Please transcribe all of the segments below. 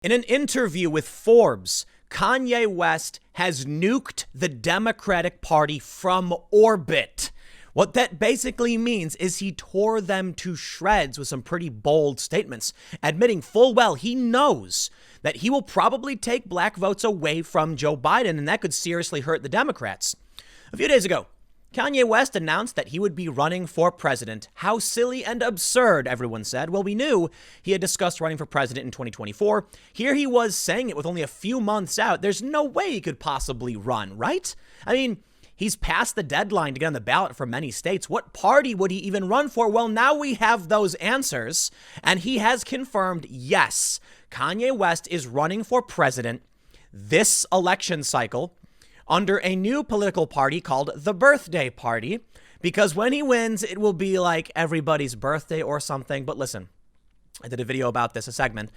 In an interview with Forbes, Kanye West has nuked the Democratic Party from orbit. What that basically means is he tore them to shreds with some pretty bold statements, admitting full well he knows that he will probably take black votes away from Joe Biden, and that could seriously hurt the Democrats. A few days ago, Kanye West announced that he would be running for president. How silly and absurd, everyone said. Well, we knew he had discussed running for president in 2024. Here he was saying it with only a few months out. There's no way he could possibly run, right? I mean, he's past the deadline to get on the ballot for many states. What party would he even run for? Well, now we have those answers, and he has confirmed, yes, Kanye West is running for president this election cycle under a new political party called the Birthday Party, because when he wins, it will be like everybody's birthday or something. But listen, I did a video about this, a segment.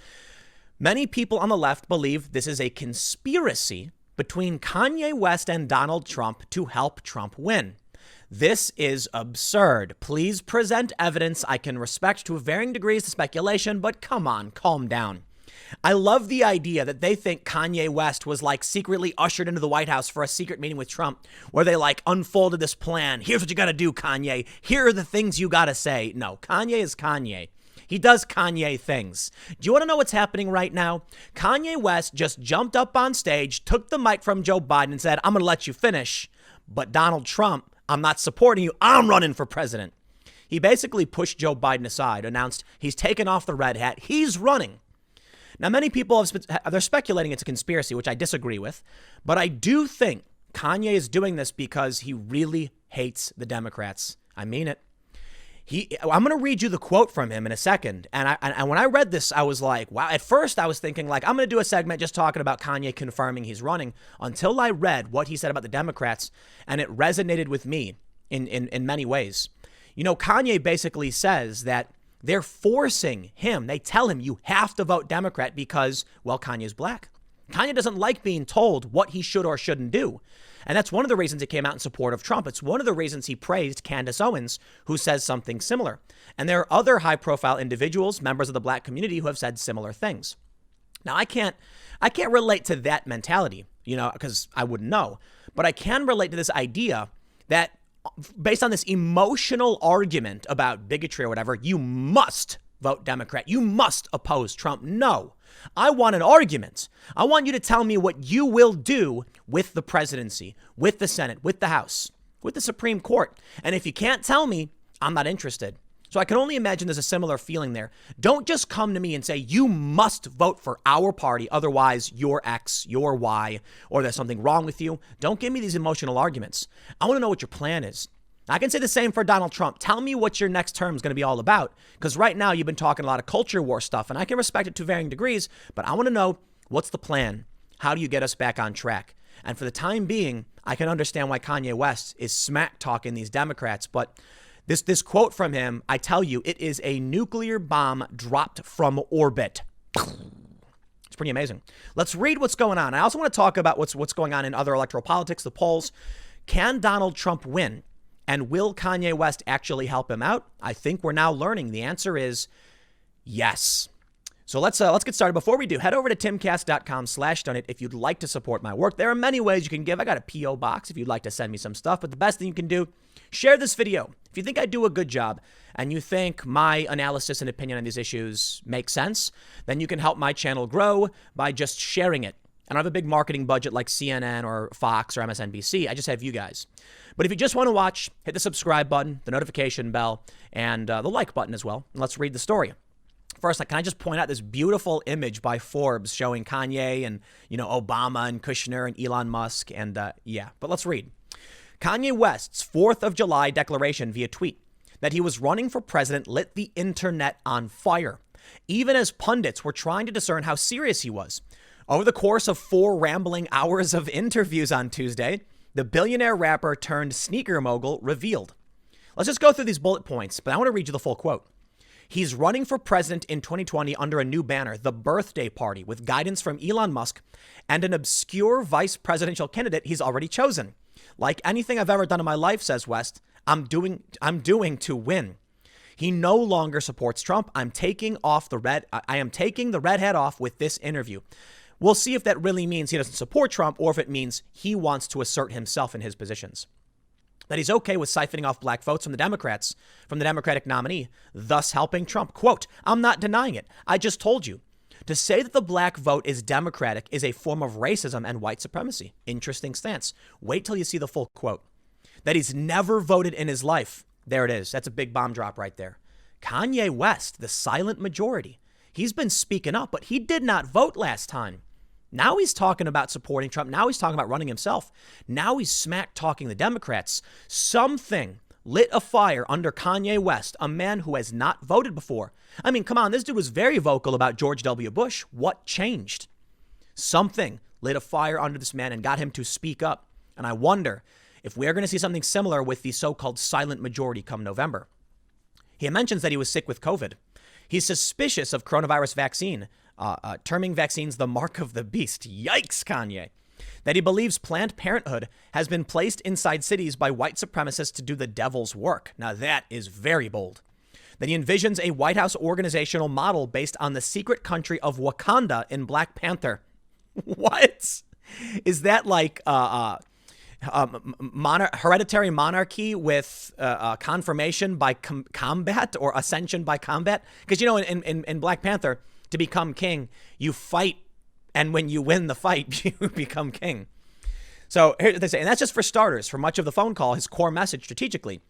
Many people on the left believe this is a conspiracy between Kanye West and Donald Trump to help Trump win. This is absurd. Please present evidence. I can respect to varying degrees the speculation, but come on, calm down. I love the idea that they think Kanye West was like secretly ushered into the White House for a secret meeting with Trump where they like unfolded this plan. Here's what you got to do, Kanye. Here are the things you got to say. No, Kanye is Kanye. He does Kanye things. Do you want to know what's happening right now? Kanye West just jumped up on stage, took the mic from Joe Biden and said, I'm going to let you finish. But Donald Trump, I'm not supporting you. I'm running for president. He basically pushed Joe Biden aside, announced he's taken off the red hat. He's running. Now, many people they're speculating it's a conspiracy, which I disagree with, but I do think Kanye is doing this because he really hates the Democrats. I mean it. I'm going to read you the quote from him in a second. And when I read this, I was like, wow. At first, I was thinking like, I'm going to do a segment just talking about Kanye confirming he's running, until I read what he said about the Democrats, and it resonated with me in many ways. You know, Kanye basically says that they're forcing him. They tell him you have to vote Democrat because, well, Kanye's black. Kanye doesn't like being told what he should or shouldn't do. And that's one of the reasons he came out in support of Trump. It's one of the reasons he praised Candace Owens, who says something similar. And there are other high profile individuals, members of the black community, who have said similar things. Now, I can't relate to that mentality, you know, because I wouldn't know. But I can relate to this idea that based on this emotional argument about bigotry or whatever, you must vote Democrat. You must oppose Trump. No, I want an argument. I want you to tell me what you will do with the presidency, with the Senate, with the House, with the Supreme Court. And if you can't tell me, I'm not interested. So I can only imagine there's a similar feeling there. Don't just come to me and say, you must vote for our party. Otherwise, you're X, you're Y, or there's something wrong with you. Don't give me these emotional arguments. I want to know what your plan is. I can say the same for Donald Trump. Tell me what your next term is going to be all about. Because right now you've been talking a lot of culture war stuff, and I can respect it to varying degrees, but I want to know, what's the plan? How do you get us back on track? And for the time being, I can understand why Kanye West is smack talking these Democrats, but this quote from him, I tell you, it is a nuclear bomb dropped from orbit. It's pretty amazing. Let's read what's going on. I also want to talk about what's going on in other electoral politics, the polls. Can Donald Trump win? And will Kanye West actually help him out? I think we're now learning the answer is yes. So let's get started. Before we do, head over to timcast.com/donate if you'd like to support my work. There are many ways you can give. I got a P.O. box if you'd like to send me some stuff. But the best thing you can do, share this video. If you think I do a good job and you think my analysis and opinion on these issues make sense, then you can help my channel grow by just sharing it. I don't have a big marketing budget like CNN or Fox or MSNBC. I just have you guys. But if you just want to watch, hit the subscribe button, the notification bell, and the like button as well. And let's read the story. First, can I just point out this beautiful image by Forbes showing Kanye and, you know, Obama and Kushner and Elon Musk. And but let's read. Kanye West's 4th of July declaration via tweet that he was running for president lit the internet on fire, even as pundits were trying to discern how serious he was. Over the course of 4 rambling hours of interviews on Tuesday, the billionaire rapper turned sneaker mogul revealed. Let's just go through these bullet points, but I want to read you the full quote. He's running for president in 2020 under a new banner, the Birthday Party, with guidance from Elon Musk and an obscure vice presidential candidate he's already chosen. Like anything I've ever done in my life, says West, I'm doing to win. He no longer supports Trump. I am taking the red hat off with this interview. We'll see if that really means he doesn't support Trump or if it means he wants to assert himself in his positions. That he's okay with siphoning off black votes from the Democrats, from the Democratic nominee, thus helping Trump. Quote, I'm not denying it. I just told you. To say that the black vote is Democratic is a form of racism and white supremacy. Interesting stance. Wait till you see the full quote. That he's never voted in his life. There it is. That's a big bomb drop right there. Kanye West, the silent majority. He's been speaking up, but he did not vote last time. Now he's talking about supporting Trump. Now he's talking about running himself. Now he's smack talking the Democrats. Something lit a fire under Kanye West, a man who has not voted before. I mean, come on, this dude was very vocal about George W. Bush. What changed? Something lit a fire under this man and got him to speak up. And I wonder if we're going to see something similar with the so-called silent majority come November. He mentions that he was sick with COVID. He's suspicious of coronavirus vaccine, terming vaccines the mark of the beast. Yikes, Kanye. That he believes Planned Parenthood has been placed inside cities by white supremacists to do the devil's work. Now that is very bold. That he envisions a White House organizational model based on the secret country of Wakanda in Black Panther. What? Is that like hereditary monarchy with confirmation by combat or ascension by combat? Because, you know, in Black Panther, to become king, you fight. And when you win the fight, you become king. So here's what they say. And that's just for starters. For much of the phone call, his core message strategically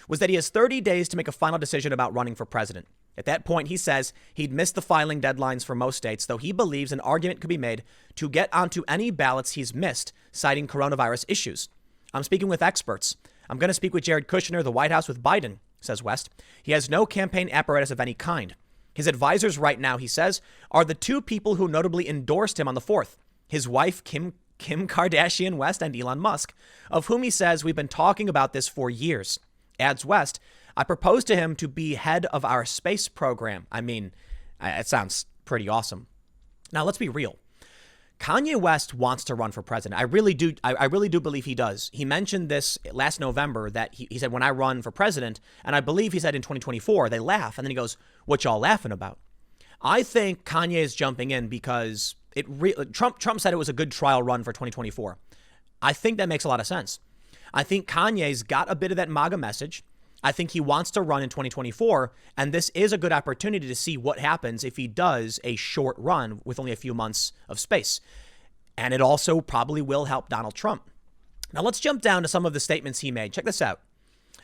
was that he has 30 days to make a final decision about running for president. At that point, he says he'd missed the filing deadlines for most states, though he believes an argument could be made to get onto any ballots he's missed, citing coronavirus issues. I'm speaking with experts. I'm going to speak with Jared Kushner, the White House with Biden, says West. He has no campaign apparatus of any kind. His advisors right now, he says, are the two people who notably endorsed him on the 4th. His wife, Kim Kardashian West, and Elon Musk, of whom he says we've been talking about this for years. Adds West, I proposed to him to be head of our space program. I mean, it sounds pretty awesome. Now, let's be real. Kanye West wants to run for president. I really do believe he does. He mentioned this last November that he said, when I run for president, and I believe he said in 2024, they laugh. And then he goes, what y'all laughing about? I think Kanye is jumping in because Trump said it was a good trial run for 2024. I think that makes a lot of sense. I think Kanye's got a bit of that MAGA message. I think he wants to run in 2024, and this is a good opportunity to see what happens if he does a short run with only a few months of space. And it also probably will help Donald Trump. Now let's jump down to some of the statements he made. Check this out.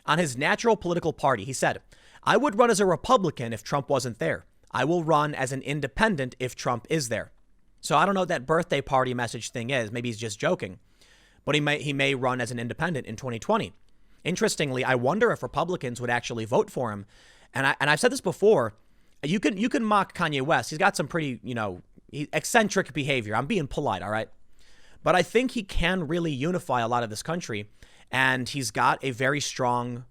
On his natural political party, he said, I would run as a Republican if Trump wasn't there. I will run as an independent if Trump is there. So I don't know what that birthday party message thing is. Maybe he's just joking. But he may run as an independent in 2020. Interestingly, I wonder if Republicans would actually vote for him. And I've said this before. You can mock Kanye West. He's got some pretty, eccentric behavior. I'm being polite, all right? But I think he can really unify a lot of this country. And he's got a very strong,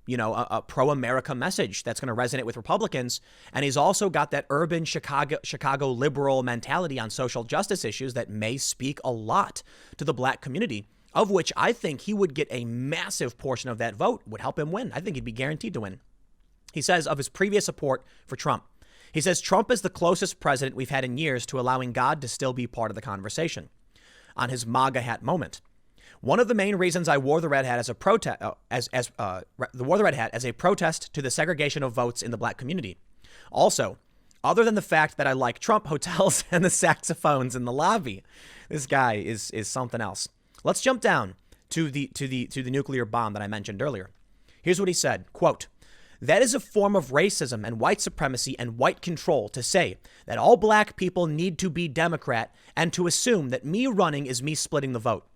a pro-America message that's going to resonate with Republicans. And he's also got that urban Chicago liberal mentality on social justice issues that may speak a lot to the black community, of which I think he would get a massive portion of that vote, would help him win. I think he'd be guaranteed to win. He says of his previous support for Trump, he says Trump is the closest president we've had in years to allowing God to still be part of the conversation. On his MAGA hat moment, one of the main reasons I wore the red hat as a protest, as a protest to the segregation of votes in the black community. Also, other than the fact that I like Trump hotels and the saxophones in the lobby, this guy is something else. Let's jump down to the nuclear bomb that I mentioned earlier. Here's what he said, quote, that is a form of racism and white supremacy and white control to say that all black people need to be Democrat and to assume that me running is me splitting the vote.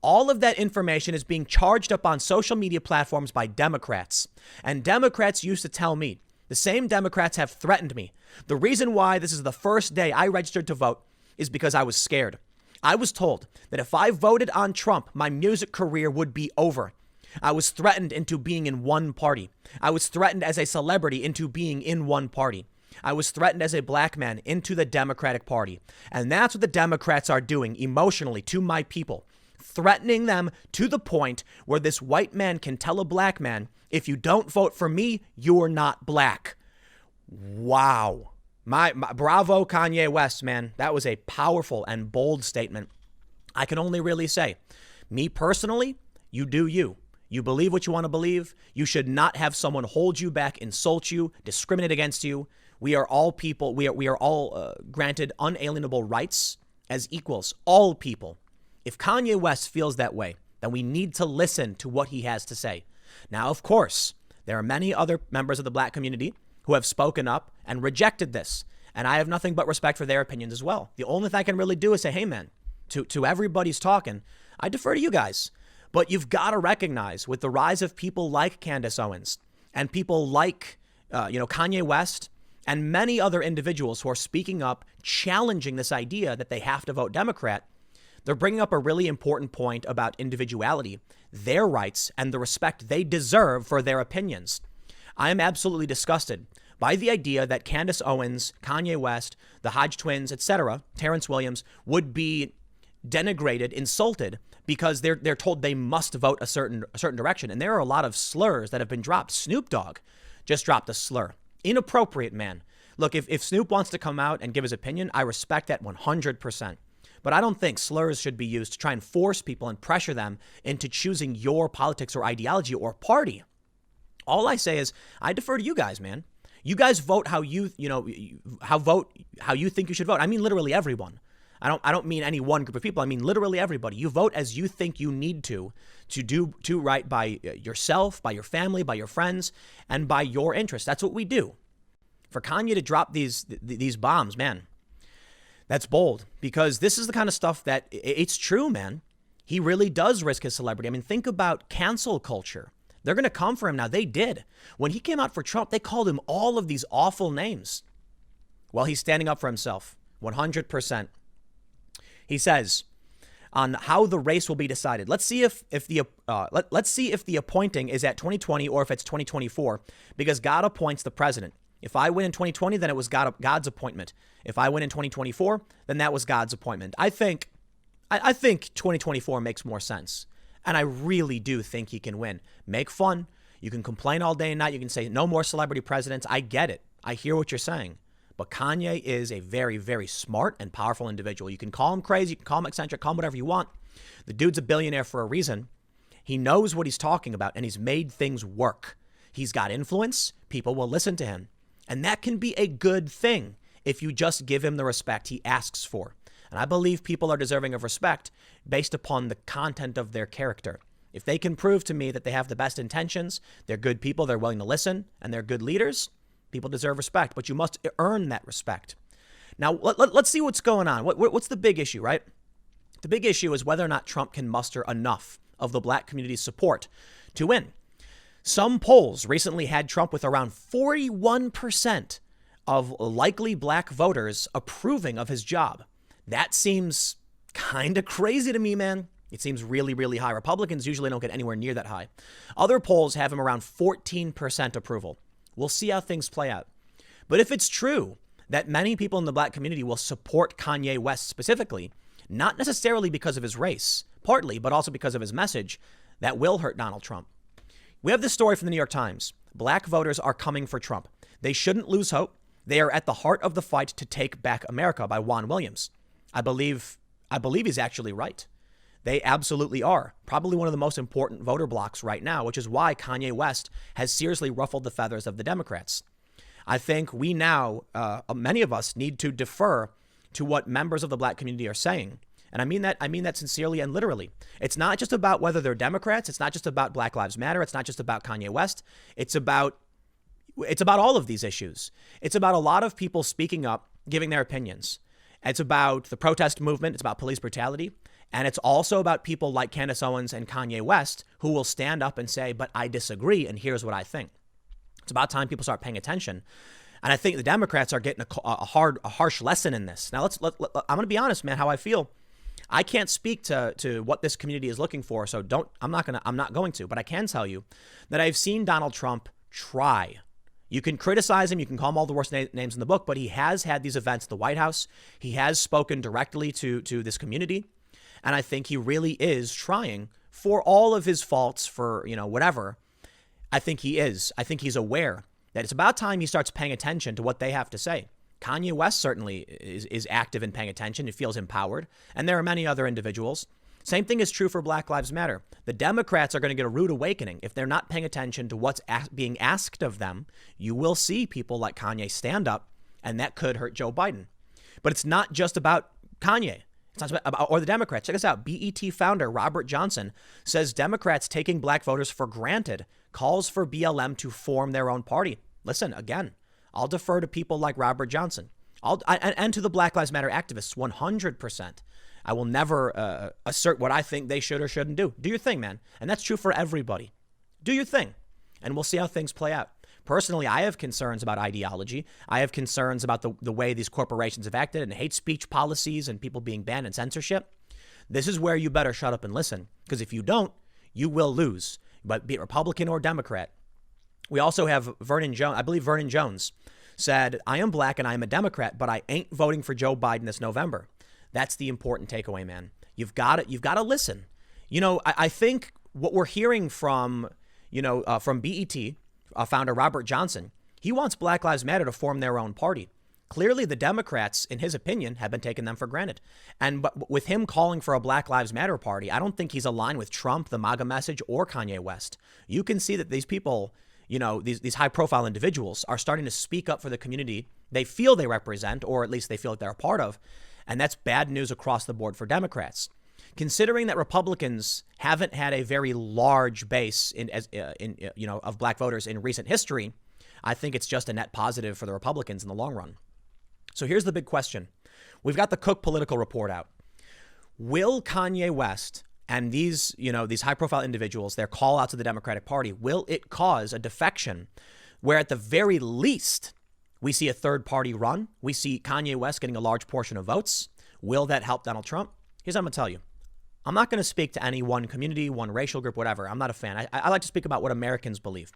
All of that information is being charged up on social media platforms by Democrats. And Democrats used to tell me, the same Democrats have threatened me. The reason why this is the first day I registered to vote is because I was scared. I was told that if I voted on Trump, my music career would be over. I was threatened into being in one party. I was threatened as a celebrity into being in one party. I was threatened as a black man into the Democratic Party. And that's what the Democrats are doing emotionally to my people. threatening them to the point where this white man can tell a black man, if you don't vote for me, you're not black. Wow. My bravo, Kanye West, man. That was a powerful and bold statement. I can only really say, me personally, you do you. You believe what you want to believe. You should not have someone hold you back, insult you, discriminate against you. We are all people. We are all granted unalienable rights as equals, all people. If Kanye West feels that way, then we need to listen to what he has to say. Now, of course, there are many other members of the black community who have spoken up and rejected this. And I have nothing but respect for their opinions as well. The only thing I can really do is say, hey, man, to everybody's talking, I defer to you guys. But you've got to recognize with the rise of people like Candace Owens and people like, Kanye West and many other individuals who are speaking up, challenging this idea that they have to vote Democrat, they're bringing up a really important point about individuality, their rights, and the respect they deserve for their opinions. I am absolutely disgusted by the idea that Candace Owens, Kanye West, the Hodge twins, etc., Terrence Williams, would be denigrated, insulted, because they're told they must vote a certain direction. And there are a lot of slurs that have been dropped. Snoop Dogg just dropped a slur. Inappropriate, man. Look, if Snoop wants to come out and give his opinion, I respect that 100%. But I don't think slurs should be used to try and force people and pressure them into choosing your politics or ideology or party. All I say is I defer to you guys, man. You guys vote how you think you should vote. I mean, literally everyone. I don't mean any one group of people. I mean, literally everybody. You vote as you think you need to do right by yourself, by your family, by your friends, and by your interests. That's what we do. For Kanye to drop these bombs, man, that's bold, because this is the kind of stuff that it's true, man. He really does risk his celebrity. I mean, think about cancel culture. They're going to come for him now. They did. When he came out for Trump, they called him all of these awful names. Well, he's standing up for himself, 100%. He says on how the race will be decided. Let's see if the appointing is at 2020 or if it's 2024, because God appoints the president. If I win in 2020, then it was God's appointment. If I win in 2024, then that was God's appointment. I think 2024 makes more sense. And I really do think he can win. Make fun. You can complain all day and night. You can say no more celebrity presidents. I get it. I hear what you're saying. But Kanye is a very, very smart and powerful individual. You can call him crazy. You can call him eccentric. Call him whatever you want. The dude's a billionaire for a reason. He knows what he's talking about, and he's made things work. He's got influence. People will listen to him. And that can be a good thing if you just give him the respect he asks for. And I believe people are deserving of respect based upon the content of their character. If they can prove to me that they have the best intentions, they're good people, they're willing to listen, and they're good leaders, people deserve respect. But you must earn that respect. Now, let's see what's going on. What's the big issue, right? The big issue is whether or not Trump can muster enough of the black community's support to win. Some polls recently had Trump with around 41% of likely black voters approving of his job. That seems kind of crazy to me, man. It seems really, really high. Republicans usually don't get anywhere near that high. Other polls have him around 14% approval. We'll see how things play out. But if it's true that many people in the black community will support Kanye West specifically, not necessarily because of his race, partly, but also because of his message, that will hurt Donald Trump. We have this story from the New York Times. Black voters are coming for Trump. They shouldn't lose hope. They are at the heart of the fight to take back America by Juan Williams. I believe he's actually right. They absolutely are. Probably one of the most important voter blocks right now, which is why Kanye West has seriously ruffled the feathers of the Democrats. I think we now, many of us, need to defer to what members of the black community are saying. And I mean that sincerely and literally. It's not just about whether they're Democrats. It's not just about Black Lives Matter. It's not just about Kanye West. It's about all of these issues. It's about a lot of people speaking up, giving their opinions. It's about the protest movement. It's about police brutality. And it's also about people like Candace Owens and Kanye West who will stand up and say, but I disagree, and here's what I think. It's about time people start paying attention. And I think the Democrats are getting a harsh lesson in this. Now, I'm going to be honest, man, how I feel. I can't speak to what this community is looking for, so I'm not going to. But I can tell you that I've seen Donald Trump try. You can criticize him. You can call him all the worst names in the book, but he has had these events at the White House. He has spoken directly to this community. And I think he really is trying, for all of his faults, for, whatever. I think he is. I think he's aware that it's about time he starts paying attention to what they have to say. Kanye West certainly is active in paying attention. He feels empowered. And there are many other individuals. Same thing is true for Black Lives Matter. The Democrats are going to get a rude awakening. If they're not paying attention to what's being asked of them, you will see people like Kanye stand up, and that could hurt Joe Biden. But it's not just about Kanye. It's not about, or the Democrats. Check this out. BET founder Robert Johnson says Democrats taking black voters for granted, calls for BLM to form their own party. Listen, again, I'll defer to people like Robert Johnson. And to the Black Lives Matter activists, 100%. I will never assert what I think they should or shouldn't do. Do your thing, man. And that's true for everybody. Do your thing. And we'll see how things play out. Personally, I have concerns about ideology. I have concerns about the way these corporations have acted and hate speech policies and people being banned and censorship. This is where you better shut up and listen. Because if you don't, you will lose. But be it Republican or Democrat. We also have Vernon Jones. I believe Vernon Jones said, I am black and I am a Democrat, but I ain't voting for Joe Biden this November. That's the important takeaway, man. You've got to listen. I think what we're hearing from BET, founder Robert Johnson, he wants Black Lives Matter to form their own party. Clearly, the Democrats, in his opinion, have been taking them for granted. And but with him calling for a Black Lives Matter party, I don't think he's aligned with Trump, the MAGA message, or Kanye West. You can see that these people, these high-profile individuals are starting to speak up for the community they feel they represent, or at least they feel like they're a part of. And that's bad news across the board for Democrats. Considering that Republicans haven't had a very large base of black voters in recent history, I think it's just a net positive for the Republicans in the long run. So here's the big question. We've got the Cook political report out. Will Kanye West and these high-profile individuals, their call out to the Democratic Party, will it cause a defection where at the very least we see a third party run? We see Kanye West getting a large portion of votes. Will that help Donald Trump? Here's what I'm going to tell you. I'm not going to speak to any one community, one racial group, whatever. I'm not a fan. I like to speak about what Americans believe.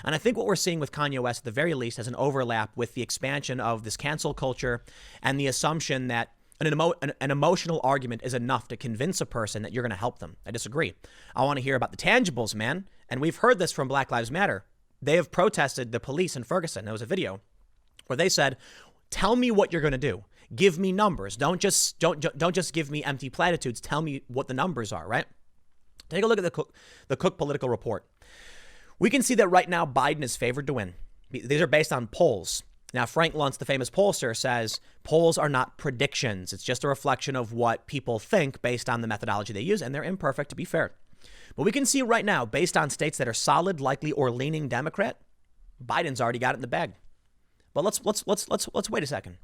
And I think what we're seeing with Kanye West, at the very least, has an overlap with the expansion of this cancel culture and the assumption that an emotional argument is enough to convince a person that you're going to help them. I disagree. I want to hear about the tangibles, man. And we've heard this from Black Lives Matter. They have protested the police in Ferguson. There was a video where they said, tell me what you're going to do. Give me numbers. Don't just give me empty platitudes. Tell me what the numbers are, right? Take a look at the Cook political report. We can see that right now Biden is favored to win. These are based on polls. Now, Frank Luntz, the famous pollster, says polls are not predictions. It's just a reflection of what people think based on the methodology they use, and they're imperfect, to be fair. But we can see right now, based on states that are solid, likely, or leaning Democrat, Biden's already got it in the bag. But let's wait a second.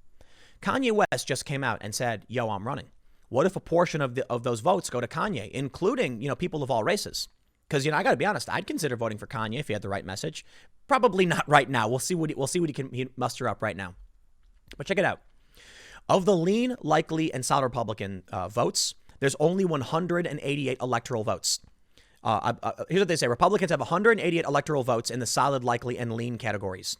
Kanye West just came out and said, yo, I'm running. What if a portion of those votes go to Kanye, including, people of all races? Because, I got to be honest, I'd consider voting for Kanye if he had the right message. Probably not right now. We'll see what he can muster up right now. But check it out. Of the lean, likely, and solid Republican votes, there's only 188 electoral votes. Here's what they say. Republicans have 188 electoral votes in the solid, likely, and lean categories,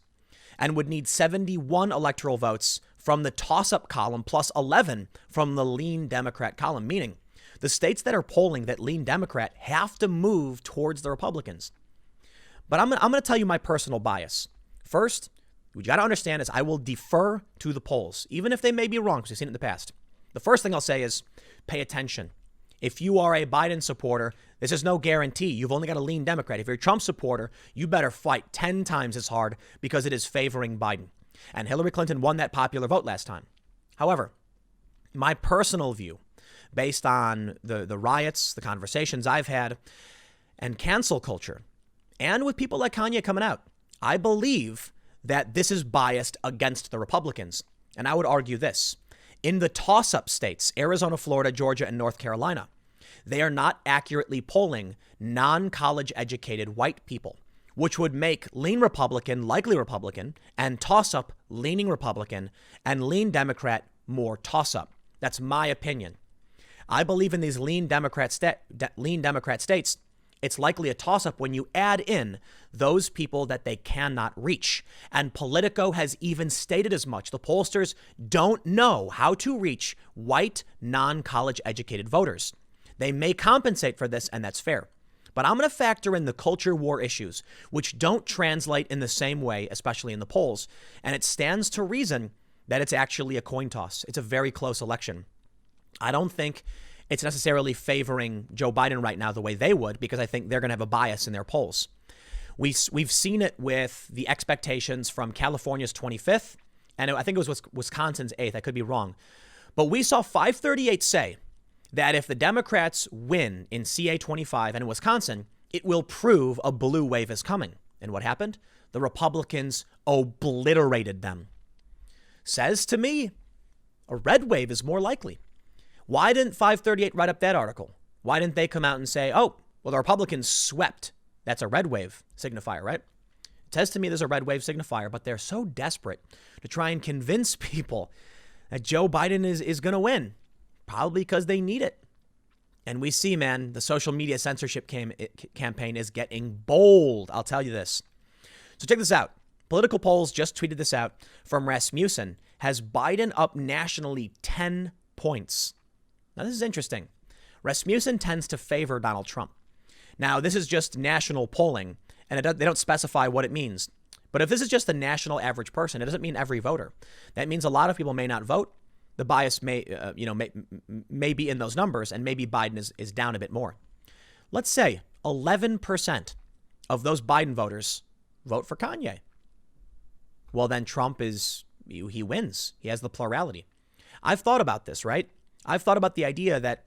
and would need 71 electoral votes from the toss-up column plus 11 from the lean Democrat column, meaning the states that are polling that lean Democrat have to move towards the Republicans. But I'm going to tell you my personal bias. First, what you got to understand is I will defer to the polls, even if they may be wrong, because we've seen it in the past. The first thing I'll say is pay attention. If you are a Biden supporter, this is no guarantee. You've only got a lean Democrat. If you're a Trump supporter, you better fight 10 times as hard because it is favoring Biden. And Hillary Clinton won that popular vote last time. However, my personal view, based on the riots, the conversations I've had, and cancel culture, and with people like Kanye coming out, I believe that this is biased against the Republicans. And I would argue this. In the toss-up states, Arizona, Florida, Georgia, and North Carolina, they are not accurately polling non-college educated white people, which would make lean Republican, likely Republican, and toss-up leaning Republican, and lean Democrat more toss-up. That's my opinion. I believe in these lean Democrat states, it's likely a toss-up when you add in those people that they cannot reach. And Politico has even stated as much. The pollsters don't know how to reach white, non-college educated voters. They may compensate for this, and that's fair. But I'm going to factor in the culture war issues, which don't translate in the same way, especially in the polls. And it stands to reason that it's actually a coin toss. It's a very close election. I don't think it's necessarily favoring Joe Biden right now the way they would, because I think they're going to have a bias in their polls. We've seen it with the expectations from California's 25th, and I think it was Wisconsin's 8th. I could be wrong. But we saw 538 say that if the Democrats win in CA 25 and in Wisconsin, it will prove a blue wave is coming. And what happened? The Republicans obliterated them. Says to me, a red wave is more likely. Why didn't 538 write up that article? Why didn't they come out and say, oh, well, the Republicans swept? That's a red wave signifier, right? It says to me there's a red wave signifier, but they're so desperate to try and convince people that Joe Biden is going to win, probably because they need it. And we see, man, the social media censorship campaign is getting bold. I'll tell you this. So check this out. Political Polls just tweeted this out from Rasmussen. Has Biden up nationally 10 points. Now, this is interesting. Rasmussen tends to favor Donald Trump. Now, this is just national polling, and they don't specify what it means. But if this is just the national average person, it doesn't mean every voter. That means a lot of people may not vote. The bias may be in those numbers, and maybe Biden is down a bit more. Let's say 11% of those Biden voters vote for Kanye. Well, then Trump he wins. He has the plurality. I've thought about this, right? I've thought about the idea that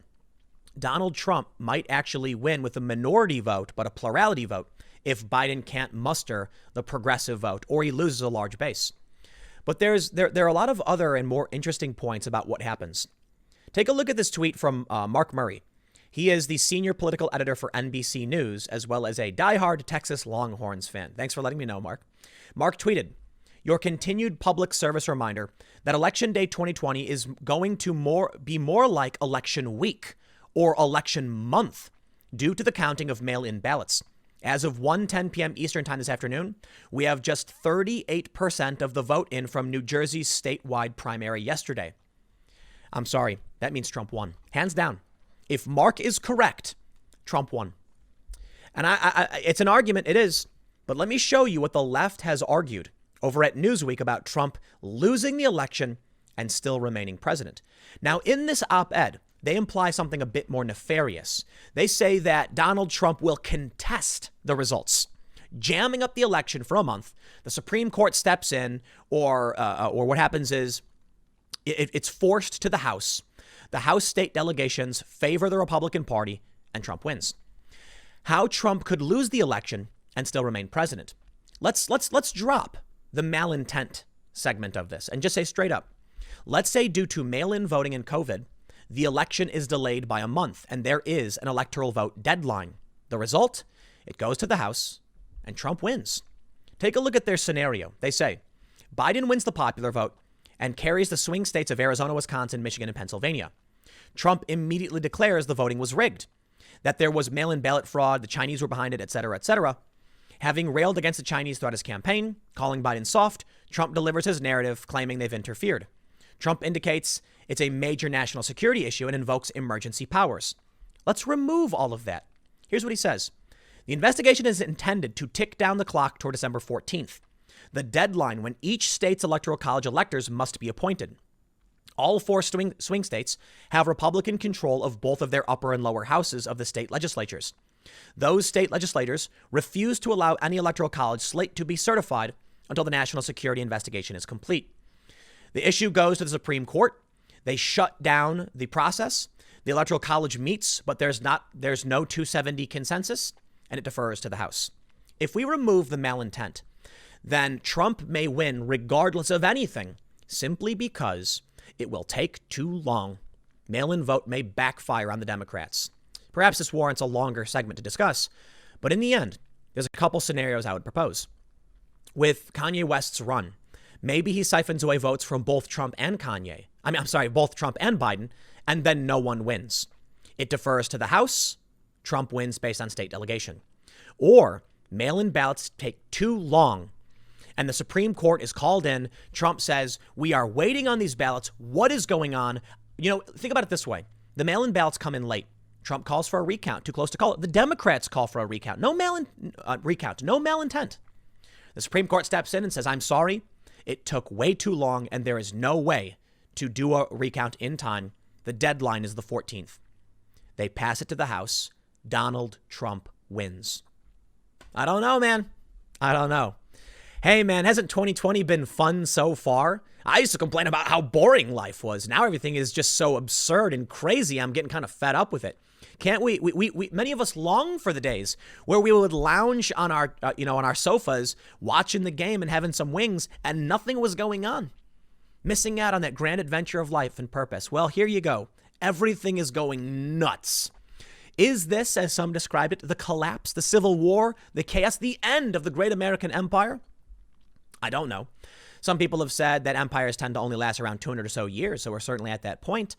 Donald Trump might actually win with a minority vote, but a plurality vote, if Biden can't muster the progressive vote or he loses a large base. But there are a lot of other and more interesting points about what happens. Take a look at this tweet from Mark Murray. He is the senior political editor for NBC News, as well as a diehard Texas Longhorns fan. Thanks for letting me know, Mark. Mark tweeted, "Your continued public service reminder that Election Day 2020 is going to be more like election week or election month due to the counting of mail-in ballots. As of 1:10 p.m. Eastern time this afternoon, we have just 38% of the vote in from New Jersey's statewide primary yesterday." I'm sorry, that means Trump won. Hands down. If Mark is correct, Trump won. And it's an argument, it is. But let me show you what the left has argued over at Newsweek about Trump losing the election and still remaining president. Now, in this op-ed, they imply something a bit more nefarious. They say that Donald Trump will contest the results, jamming up the election for a month. The Supreme Court steps in, or what happens is it's forced to the House. The House state delegations favor the Republican Party, and Trump wins. How Trump could lose the election and still remain president? Let's drop the malintent segment of this and just say straight up. Let's say due to mail-in voting and COVID, the election is delayed by a month and there is an electoral vote deadline. The result? It goes to the House and Trump wins. Take a look at their scenario. They say Biden wins the popular vote and carries the swing states of Arizona, Wisconsin, Michigan, and Pennsylvania. Trump immediately declares the voting was rigged, that there was mail-in ballot fraud, the Chinese were behind it, et cetera, et cetera. Having railed against the Chinese throughout his campaign, calling Biden soft, Trump delivers his narrative claiming they've interfered. Trump indicates it's a major national security issue and invokes emergency powers. Let's remove all of that. Here's what he says. The investigation is intended to tick down the clock toward December 14th, the deadline when each state's electoral college electors must be appointed. All four swing states have Republican control of both of their upper and lower houses of the state legislatures. Those state legislators refuse to allow any electoral college slate to be certified until the national security investigation is complete. The issue goes to the Supreme Court. They shut down the process. The electoral college meets, but there's no 270 consensus, and it defers to the House. If we remove the malintent, then Trump may win regardless of anything, simply because it will take too long. Mail-in vote may backfire on the Democrats. Perhaps this warrants a longer segment to discuss, but in the end, there's a couple scenarios I would propose. With Kanye West's run, maybe he siphons away votes from both Trump and both Trump and Biden, and then no one wins. It defers to the House. Trump wins based on state delegation. Or mail-in ballots take too long, and the Supreme Court is called in. Trump says, we are waiting on these ballots. What is going on? Think about it this way. The mail-in ballots come in late. Trump calls for a recount. Too close to call it. The Democrats call for a recount. No recount. No malintent. The Supreme Court steps in and says, I'm sorry. It took way too long, and there is no way to do a recount in time. The deadline is the 14th. They pass it to the House. Donald Trump wins. I don't know, man. I don't know. Hey, man, hasn't 2020 been fun so far? I used to complain about how boring life was. Now everything is just so absurd and crazy. I'm getting kind of fed up with it. Can't we many of us long for the days where we would lounge on our, on our sofas, watching the game and having some wings, and nothing was going on. Missing out on that grand adventure of life and purpose. Well, here you go. Everything is going nuts. Is this, as some described it, the collapse, the civil war, the chaos, the end of the great American empire? I don't know. Some people have said that empires tend to only last around 200 or so years, so we're certainly at that point.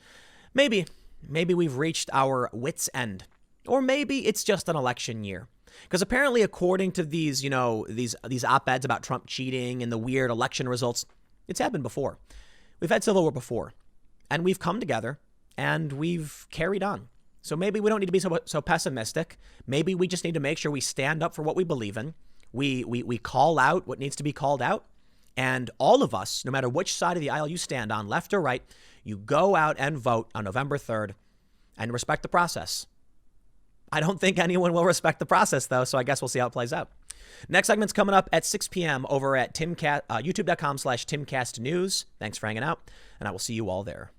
Maybe we've reached our wit's end. Or maybe it's just an election year. Because apparently, according to these, these op-eds about Trump cheating and the weird election results, it's happened before. We've had civil war before. And we've come together and we've carried on. So maybe we don't need to be so pessimistic. Maybe we just need to make sure we stand up for what we believe in. We call out what needs to be called out. And all of us, no matter which side of the aisle you stand on, left or right, you go out and vote on November 3rd and respect the process. I don't think anyone will respect the process, though, so I guess we'll see how it plays out. Next segment's coming up at 6 p.m. over at youtube.com/TimCastNews. Thanks for hanging out, and I will see you all there.